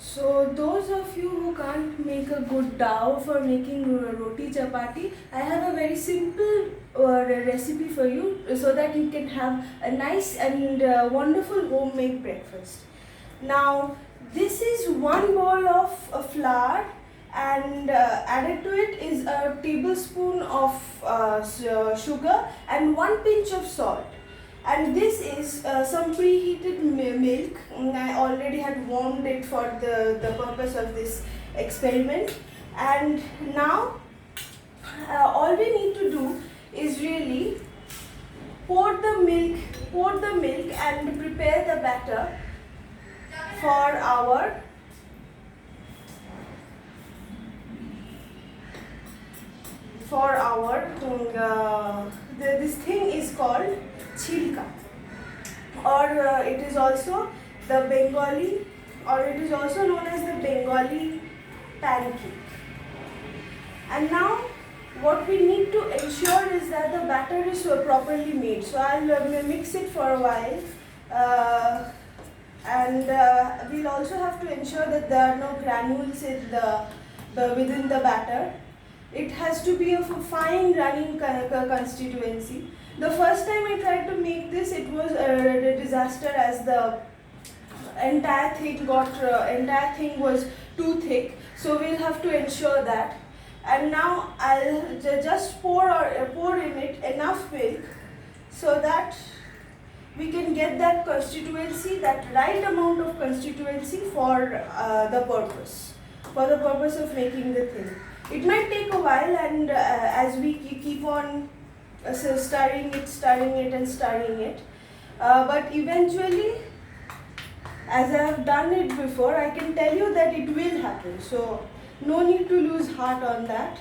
So those of you who can't make a good dough for making roti chapati, I have a very simple recipe for you so that you can have a nice and wonderful homemade breakfast. Now this is one bowl of flour, and added to it is a tablespoon of sugar and one pinch of salt. And this is some preheated milk. I already had warmed it for the purpose of this experiment. And now all we need to do is really pour the milk and prepare the batter for our this thing is called chilka, or it is also the Bengali, or it is also known as the Bengali pancake. And now what we need to ensure is that the batter is properly made. So I'll mix it for a while, and we'll also have to ensure that there are no granules in within the batter. It has to be of a fine running constituency. The first time I tried to make this, it was a disaster, as the entire thing was too thick. So we'll have to ensure that. And now I'll just pour in it enough milk so that we can get that constituency, that right amount of constituency for the purpose of making the thing. It might take a while, and as we keep on stirring it, but eventually, as I have done it before, I can tell you that it will happen. So no need to lose heart on that.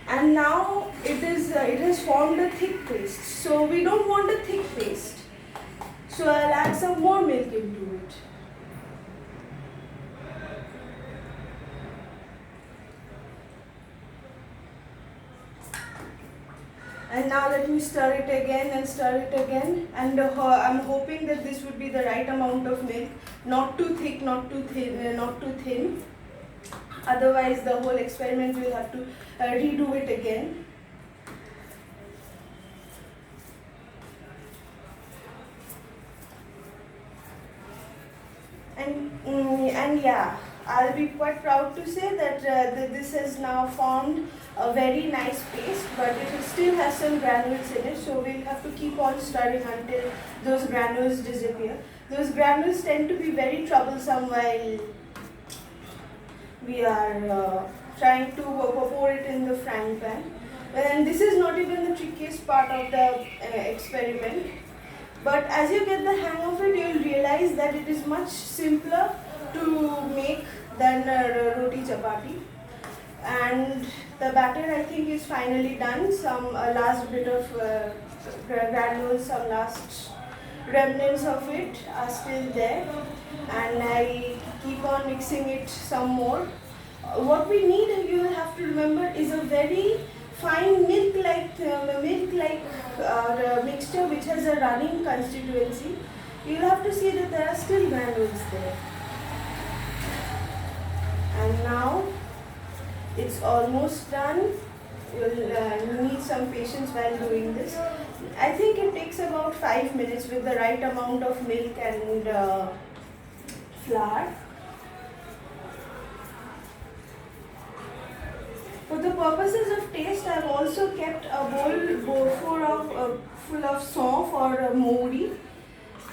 And now it has formed a thick paste. So we don't want a thick paste. So I'll add some more milk into it. And now let me stir it again and I'm hoping that this would be the right amount of milk, not too thick, not too thin. Otherwise the whole experiment will have to redo it again. And yeah, I'll be quite proud to say that this has now formed a very nice paste, but it still has some granules in it, so we'll have to keep on stirring until those granules disappear. Those granules tend to be very troublesome while we are trying to pour it in the frying pan. And this is not even the trickiest part of the experiment. But as you get the hang of it, you will realize that it is much simpler to make than roti chapati. And the batter, I think, is finally done. Some last bit of granules, some last remnants of it are still there. And I keep on mixing it some more. What we need, you will have to remember, is a very fine milk-like mixture which has a running constituency. You will have to see that there are still granules there. And now it's almost done. You'll need some patience while doing this. I think it takes about 5 minutes with the right amount of milk and flour. For the purposes of taste, I have also kept a bowl full of saunf or mohri.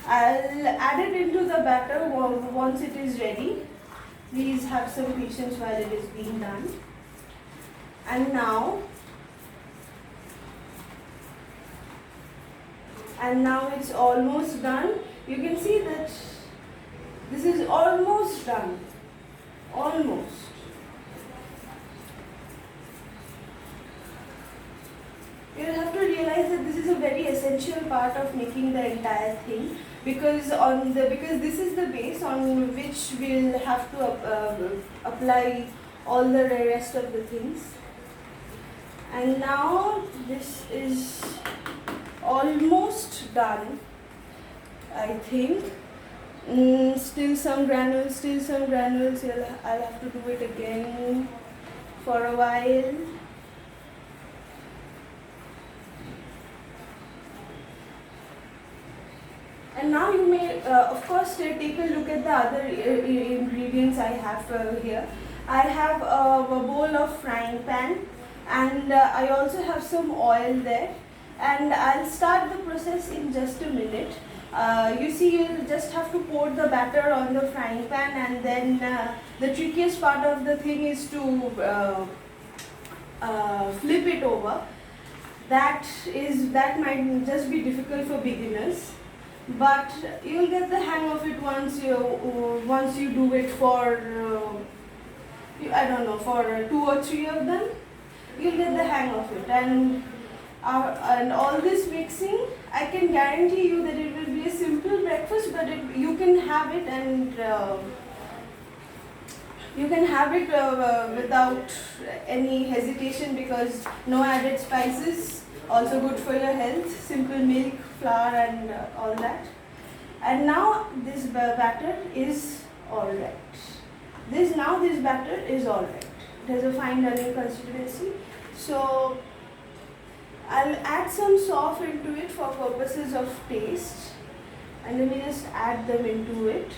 I'll add it into the batter once it is ready. Please have some patience while it is being done. And now it's almost done. You can see that this is almost done. Almost. You have to realize that this is a very essential part of making the entire thing, because this is the base on which we'll have to apply all the rest of the things. And now this is almost done. I think. Still some granules, I'll have to do it again for a while. And now you may, of course, take a look at the other ingredients I have here. I have a bowl of frying pan, and I also have some oil there. And I'll start the process in just a minute. You see, you'll just have to pour the batter on the frying pan, and then the trickiest part of the thing is to flip it over. That might just be difficult for beginners, but you'll get the hang of it once you do it for I don't know, for 2 or 3 of them. You'll get the hang of it, and all this mixing, I can guarantee you that it will be a simple breakfast, but you can have it, and you can have it without any hesitation, because no added spices, also good for your health, simple milk, flour, and all that. And now this batter is alright. This batter is alright. It has a fine running consistency. So I'll add some soft into it for purposes of taste, and let me just add them into it.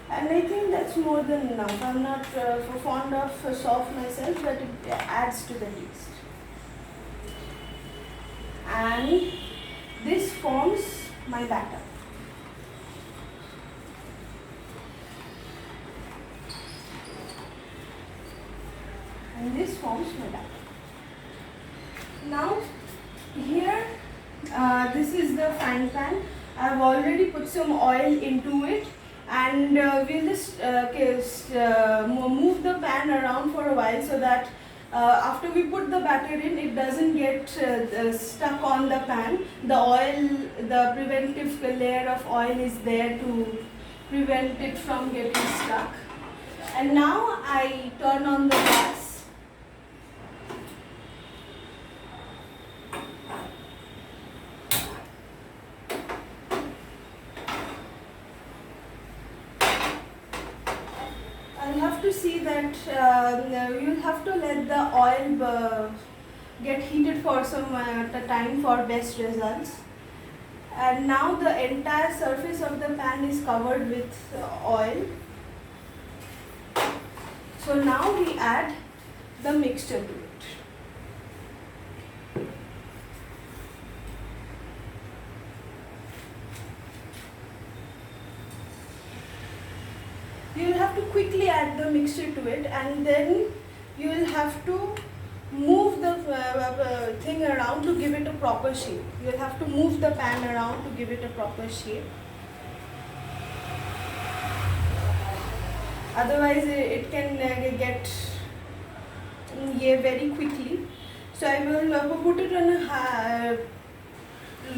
And I think that's more than enough. I'm not fond of soft myself, but it adds to the taste. And this forms my batter. And this forms my batter. Now, here, this is the frying pan. I've already put some oil into it, and we'll just move the pan around for a while, so that after we put the batter in, it doesn't get stuck on the pan. The preventive layer of oil is there to prevent it from getting stuck. And now I turn on the gas. I'll have to see that you'll have to let the oil get heated for some time for best results. And now the entire surface of the pan is covered with oil. So now we add the mixture to it. You will have to quickly add the mixture to it, and then you will have to move the thing around to give it a proper shape. You will have to move the pan around to give it a proper shape. Otherwise it can get very quickly. So I will put it on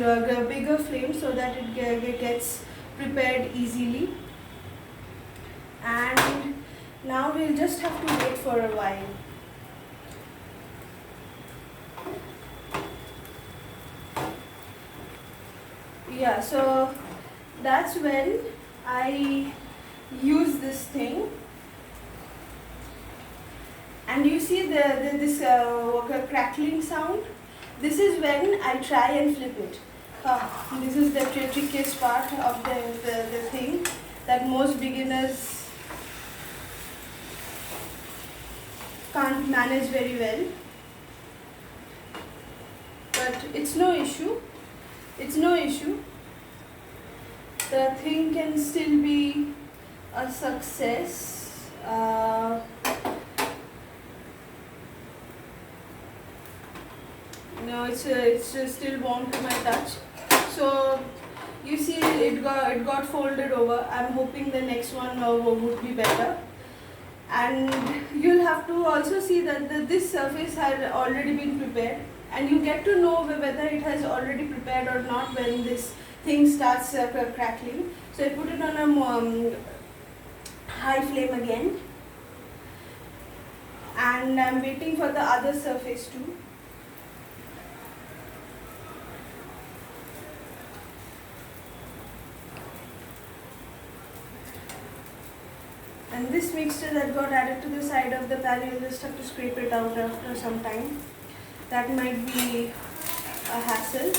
a bigger flame so that it gets prepared easily. And now we'll just have to wait for a while. Yeah, so that's when I use this thing, and you see this crackling sound. This is when I try and flip it. This is the trickiest part of the thing that most beginners can't manage very well, but it's no issue. The thing can still be a success. No, it's still warm to my touch. So you see, it got folded over. I'm hoping the next one would be better. And you'll have to also see that this surface had already been prepared, and you get to know whether it has already prepared or not when this thing starts crackling. So I put it on a high flame again, and I'm waiting for the other surface too. And this mixture that got added to the side of the pan, you'll just have to scrape it out after some time. That might be a hassle.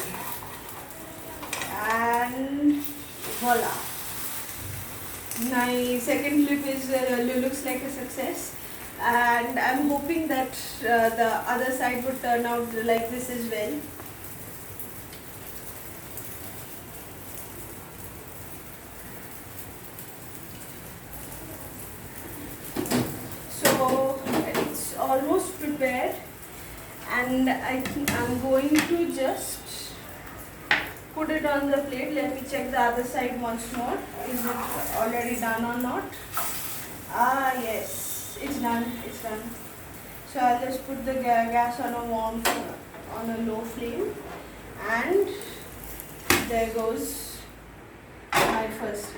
And voila! My second flip looks like a success, and I'm hoping that the other side would turn out like this as well. So it's almost prepared, and I think I'm going to just put it on the plate. Let me check the other side once more. Is it already done or not? Ah, yes, it's done. It's done. So I'll just put the gas on a low flame, and there goes my first.